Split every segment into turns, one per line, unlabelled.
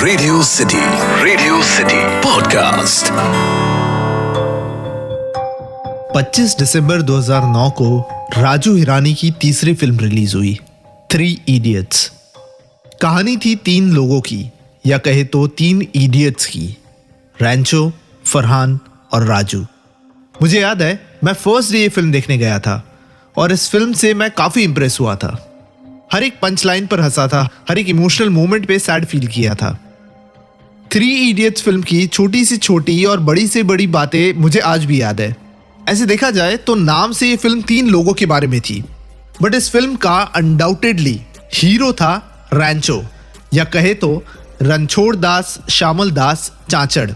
Radio city podcast.
25 दिसंबर 2009 को राजू हिरानी की तीसरी फिल्म रिलीज हुई, 3 इडियट्स। कहानी थी 3 लोगों की, या कहे तो 3 इडियट्स की, रैंचो, फरहान और राजू। मुझे याद है मैं फर्स्ट डे ये फिल्म देखने गया था और इस फिल्म से मैं काफी इंप्रेस हुआ था। हर एक पंच लाइन पर हंसा था, हर एक इमोशनल मोमेंट पे सैड फील किया था। 3 इडियट्स फिल्म की छोटी से छोटी और बड़ी से बड़ी बातें मुझे आज भी याद है। ऐसे देखा जाए तो नाम से ये फिल्म 3 लोगों के बारे में थी, बट इस फिल्म का अनडाउटेडली हीरो था रैंचो, या कहे तो रणछोड़ दास श्यामल दास चांचड़।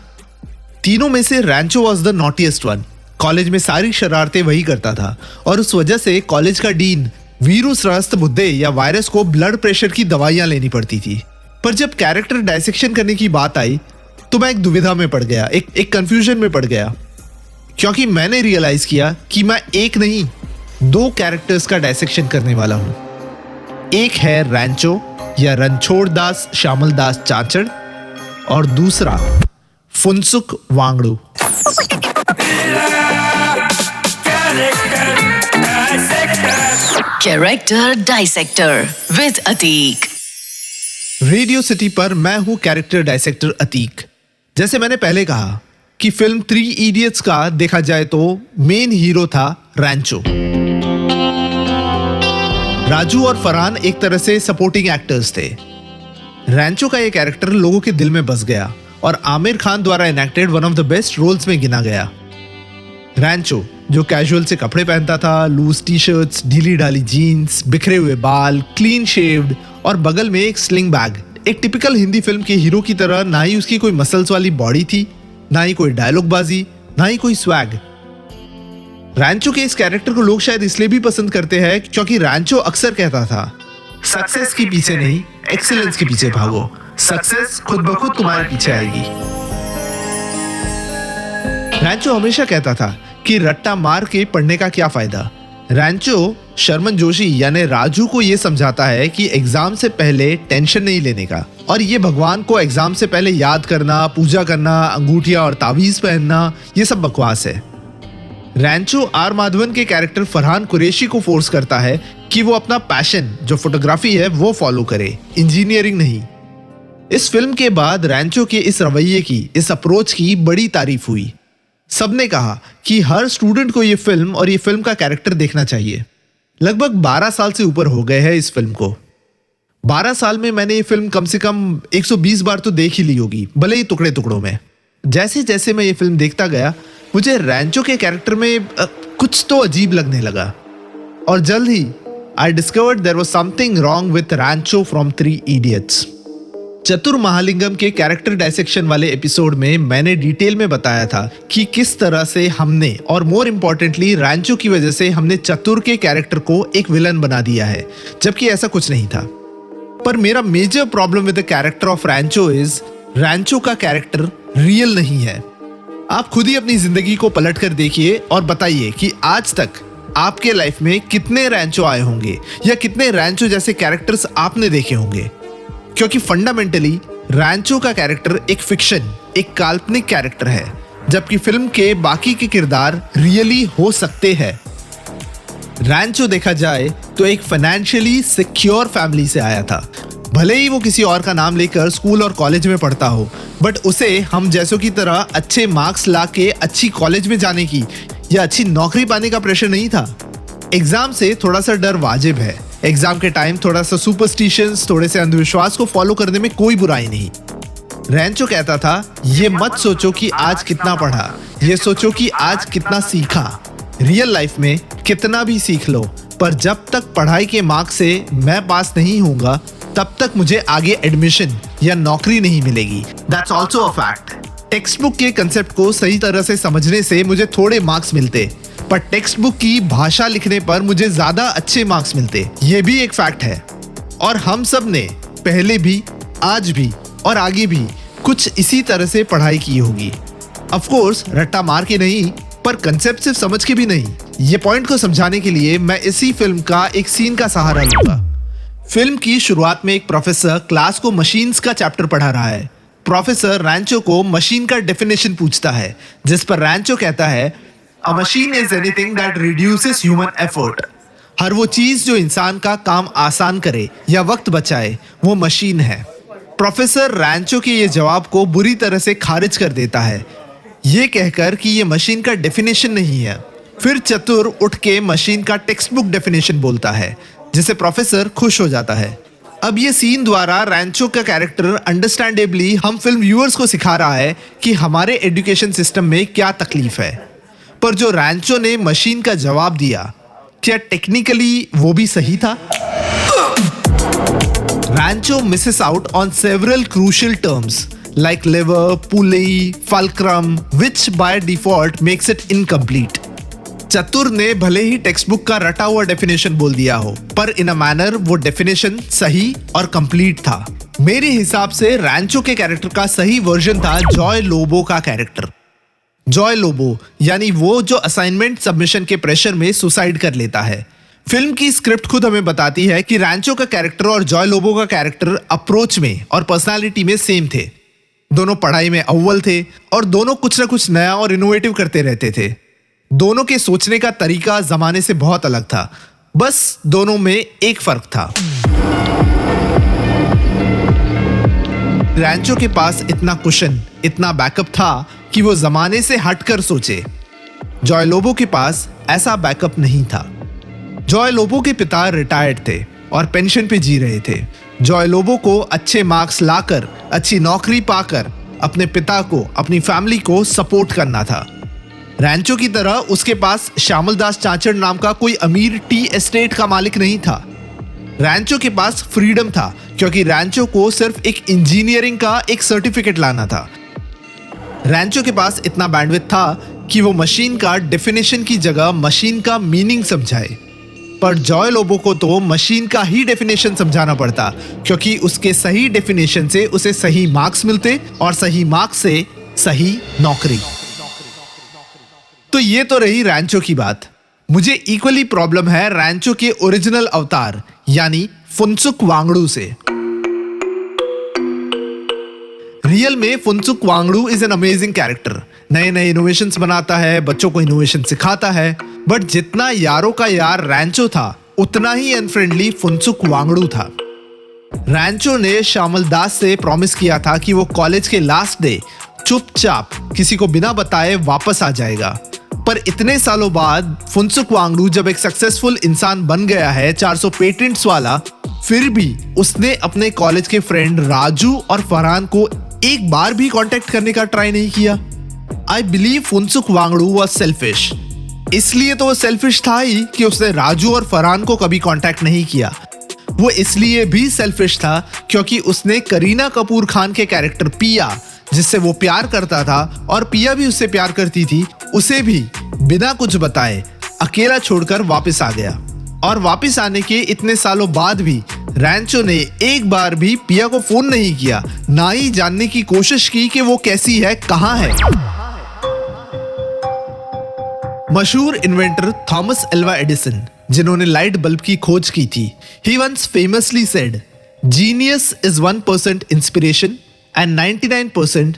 तीनों में से Rancho was the naughtiest one. College में सारी शरारतें वही करता था और उस वजह से कॉलेज का डीन वीरू सहस्त्रबुद्धे या वायरस को ब्लड प्रेशर की दवाइयां लेनी पड़ती थी। पर जब कैरेक्टर डायसेक्शन करने की बात आई तो मैं एक दुविधा में पड़ गया, एक कंफ्यूजन में पड़ गया, क्योंकि मैंने रियलाइज किया कि मैं एक नहीं 2 कैरेक्टर्स का डायसेक्शन करने वाला हूं। एक है रैंचो या रणछोड़ दास श्यामल दास चांचड़ और दूसरा Phunsukh Wangdu.
Character dissector with Atiq.
Radio city पर मैं हूं कैरेक्टर डायसेक्टर अतीक। जैसे मैंने पहले कहा कि फिल्म 3 इडियट्स का देखा जाए तो मेन हीरो था रैंचो। राजू और फरहान एक तरह से सपोर्टिंग एक्टर्स थे। रैंचो का ये कैरेक्टर लोगों के दिल में बस गया और आमिर खान द्वारा enacted one of the best roles में गिना गया। रैंचो जो कैजुअल से कपड़े पहनता था, लूज टी शर्ट्स, ढीली ढाली जीन्स, बिखरे हुए बाल, क्लीन शेव्ड और बगल में एक स्लिंग बैग। एक टिपिकल हिंदी फिल्म के हीरो की तरह ना ही उसकी कोई मसल्स वाली बॉडी थी, ना ही कोई डायलॉग बाजी, ना ही कोई स्वैग। रैंचो के इस कैरेक्टर को लोग शायद इसलिए भी पसंद करते हैं क्योंकि रैंचो अक्सर कहता था, सक्सेस के पीछे नहीं, एक्सीलेंस के पीछे भागो, सक्सेस खुद ब खुद तुम्हारे पीछे आएगी। रैंचो हमेशा कहता था कि रट्टा मार के पढ़ने का क्या फायदा। रैंचो शर्मन जोशी यानी राजू को यह समझाता है कि एग्जाम से पहले टेंशन नहीं लेने का, और ये भगवान को एग्जाम से पहले याद करना, पूजा करना, अंगूठियां और तावीज पहनना, ये सब बकवास है। रैंचो आर माधवन के कैरेक्टर फरहान कुरैशी को फोर्स करता है कि वो अपना पैशन जो फोटोग्राफी है वो फॉलो करे, इंजीनियरिंग नहीं। इस फिल्म के बाद रैंचो के इस रवैये की, इस अप्रोच की बड़ी तारीफ हुई। सबने कहा कि हर स्टूडेंट को ये फिल्म और ये फिल्म का कैरेक्टर देखना चाहिए। लगभग 12 साल से ऊपर हो गए हैं इस फिल्म को। 12 साल में मैंने ये फिल्म कम से कम 120 बार तो देख ही ली होगी, भले ही टुकड़े टुकड़ों में। जैसे जैसे मैं ये फिल्म देखता गया मुझे रैंचो के कैरेक्टर में कुछ तो अजीब लगने लगा, और जल्द ही I discovered there was something wrong with Rancho from 3 idiots. Chatur Mahalingam के कैरेक्टर डायसेक्शन वाले एपिसोड में मैंने डिटेल में बताया था कि किस तरह से हमने, और मोर इम्पोर्टेंटली रैंचो की वजह से हमने चतुर के कैरेक्टर को एक विलन बना दिया है, जबकि ऐसा कुछ नहीं था। पर मेरा major problem with the character of Rancho is Rancho का कैरेक्टर रियल नहीं है। आप खुद ही अपनी जिंदगी को पलट कर देखिए और बताइए कि आज तक आपके लाइफ में कितने रैंचो आए होंगे या कितने रैंचो जैसे कैरेक्टर्स आपने देखे होंगे, क्योंकि फंडामेंटली रैंचो का कैरेक्टर एक फिक्शन, एक काल्पनिक कैरेक्टर है, जबकि फिल्म के बाकी के किरदार रियली हो सकते हैं। रैंचो देखा जाए तो एक फाइनेंशियली सिक्योर फैमिली से आया था। भले ही वो किसी और का नाम लेकर स्कूल और कॉलेज में पढ़ता हो, बट उसे हम जैसों की तरह अच्छे मार्क्स लाके अच्छी कॉलेज में जाने की या अच्छी नौकरी पाने का प्रेशर नहीं था। एग्जाम से थोड़ा सा डर वाजिब है। एग्जाम के टाइम थोड़ा सा सुपरस्टिशंस, थोड़े से अंधविश्वास को फॉलो करने में कोई बुराई नहीं। रैंचो कहता था, ये मत सोचो कि आज कितना पढ़ा, ये सोचो कि आज कितना सीखा। रियल लाइफ में कितना भी सीख लो, पर जब तक पढ़ाई के मार्क्स से मैं पास नहीं होऊंगा तब तक मुझे आगे एडमिशन या नौकरी नहीं मिलेगी। That's also a fact. Text book के कंसेप्ट को सही तरह से समझने से मुझे थोड़े मार्क्स मिलते, पर टेक्स्ट बुक की भाषा लिखने पर मुझे ज्यादा अच्छे मार्क्स मिलते, ये भी एक फैक्ट है। और हम सब ने पहले भी, आज भी और आगे भी कुछ इसी तरह से पढ़ाई की होगी। ऑफ कोर्स रट्टा मार के नहीं, पर कंसेप्ट सिर्फ समझ के भी नहीं। ये पॉइंट को समझाने के लिए मैं इसी फिल्म का एक सीन का सहारा लूंगा। फिल्म की शुरुआत में एक प्रोफेसर क्लास को मशीन्स का चैप्टर पढ़ा रहा है। प्रोफेसर रैंचो को मशीन का डेफिनेशन पूछता है, जिस पर रैंचो कहता है, a machine is anything that reduces human effort. हर वो चीज जो इंसान का काम आसान करे या वक्त बचाए, वो मशीन है। प्रोफेसर रैंचो के ये जवाब को बुरी तरह से खारिज कर देता है, ये कहकर कि ये मशीन का डेफिनेशन नहीं है। फिर चतुर उठ के मशीन का टेक्स्ट बुक डेफिनेशन बोलता है, जिसे प्रोफेसर खुश हो जाता है। अब ये सीन द्वारा रैंचो का कैरेक्टर अंडरस्टैंडेबली हम फिल्म व्यूअर्स को सिखा रहा है कि हमारे एजुकेशन सिस्टम में क्या तकलीफ है। पर जो रैंचो ने मशीन का जवाब दिया, क्या टेक्निकली वो भी सही था? Rancho misses out on several crucial terms like lever, pulley, fulcrum, which by default makes it incomplete. चतुर ने भले ही टेक्स्ट बुक का रटा हुआ डेफिनेशन बोल दिया हो, पर इन अ मैनर वो डेफिनेशन सही और कंप्लीट था। मेरे हिसाब से रैंचो के कैरेक्टर का सही वर्जन था जॉय लोबो का कैरेक्टर। जॉय लोबो यानी वो जो असाइनमेंट सबमिशन के प्रेशर में सुसाइड कर लेता है। फिल्म की स्क्रिप्ट खुद हमें बताती है कि रैंचो का कैरेक्टर और जॉय लोबो का कैरेक्टर अप्रोच में और पर्सनालिटी में सेम थे। दोनों पढ़ाई में अव्वल थे और दोनों कुछ ना कुछ नया और इनोवेटिव करते रहते थे। दोनों के सोचने का तरीका जमाने से बहुत अलग था, बस दोनों में एक फर्क था। रैंचो के पास इतना कुशन, इतना बैकअप था कि वो जमाने से हटकर सोचे। जॉय लोबो के पास ऐसा बैकअप नहीं था। जॉय लोबो के पिता रिटायर्ड थे और पेंशन पे जी रहे थे। जॉय लोबो को अच्छे मार्क्स लाकर, अच्छी नौकरी पाकर अपने पिता को, अपनी फैमिली को सपोर्ट करना था। रैंचो की तरह उसके पास श्यामल दास चाचड़ नाम का कोई अमीर टी एस्टेट का मालिक नहीं था। रैंचो के पास फ्रीडम था, क्योंकि रैंचो को सिर्फ एक इंजीनियरिंग का एक सर्टिफिकेट लाना था। रैंचो के पास इतना बैंडविड्थ था कि वो मशीन का डेफिनेशन की जगह मशीन का मीनिंग समझाए। पर जॉय लोबो को तो मशीन का ही डेफिनेशन समझाना पड़ता, क्योंकि उसके सही डेफिनेशन से उसे सही मार्क्स मिलते और सही मार्क्स से सही नौकरी। तो ये तो रही रैंचो की बात। मुझे इक्वली प्रॉब्लम है रैंचो के ओरिजिनल अवतार यानी फुनसुक वांगडू से। रियल में Phunsukh Wangdu is an amazing character. नए नए इनोवेशंस बनाता है, बच्चों को इनोवेशन सिखाता है। बट जितना यारों का यार रैंचो था, उतना ही अनफ्रेंडली फुनसुक वांगडू था। रैंचो ने श्यामल दास से प्रॉमिस किया था कि वो कॉलेज के लास्ट डे चुपचाप किसी को बिना बताए वापस आ जाएगा। पर इतने सालों बाद फुनसुक वांगडू जब एक सक्सेसफुल इंसान बन गया है, 400 पेटेंट्स वाला, फिर भी उसने अपने कॉलेज के फ्रेंड राजू और फरहान को एक बार भी कांटेक्ट करने का ट्राई नहीं किया। I believe Phunsukh Wangdu was selfish. इसलिए तो वो सेल्फिश था ही कि उसने राजू और फरहान को कभी कांटेक्ट नहीं किया। वो इसलिए भी सेल्फिश था क्योंकि उसने करीना कपूर खान के कैरेक्टर पिया, जिससे वो प्यार करता था और पिया भी उससे प्यार करती थी, उसे भी बिना कुछ बताए अकेला छोड़कर वापस आ गया। और वापस आने के इतने सालों बाद भी रैंचो ने एक बार भी पिया को फोन नहीं किया, ना ही जानने की कोशिश की कि वो कैसी है, कहाँ है। मशहूर इन्वेंटर थॉमस एल्वा एडिसन, जिन्होंने लाइट बल्ब की खोज की थी, he once famously said, "Genius is 1% inspiration and 99%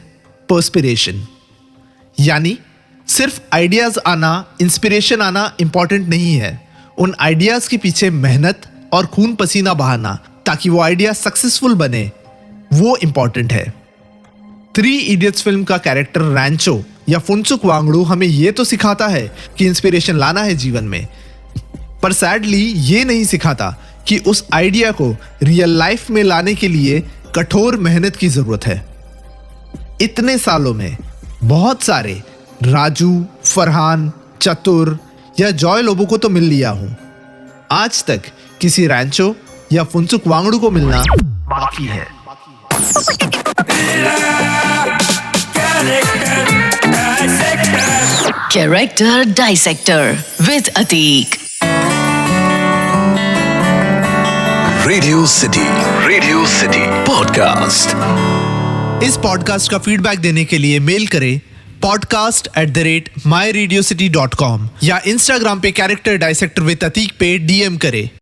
perspiration." यानी सिर्फ आइडियाज आना, इंस्पिरेशन आना इंपॉर्टेंट नहीं है, उन आइडियाज के पीछे मेहनत और खून पसीना बहाना ताकि वो आइडिया सक्सेसफुल बने, वो इंपॉर्टेंट है। 3 इडियट्स फिल्म का कैरेक्टर रैंचो या फुनसुक वांगडू हमें ये तो सिखाता है कि इंस्पिरेशन लाना है जीवन में, पर सैडली ये नहीं सिखाता कि उस आइडिया को रियल लाइफ में लाने के लिए कठोर मेहनत की जरूरत है। इतने सालों में बहुत सारे राजू, फरहान, चतुर या जॉय लोबो को तो मिल लिया हूं, आज तक किसी रैंचो या फुनसुक वांगडू को मिलना बाकी है।
Character Dissector with Atik.
Radio City Podcast.
इस पॉडकास्ट का फीडबैक देने के लिए मेल करें podcast@myradiocity.com या इंस्टाग्राम पे कैरेक्टर डाइसेक्टर विद अतीक पे DM करें।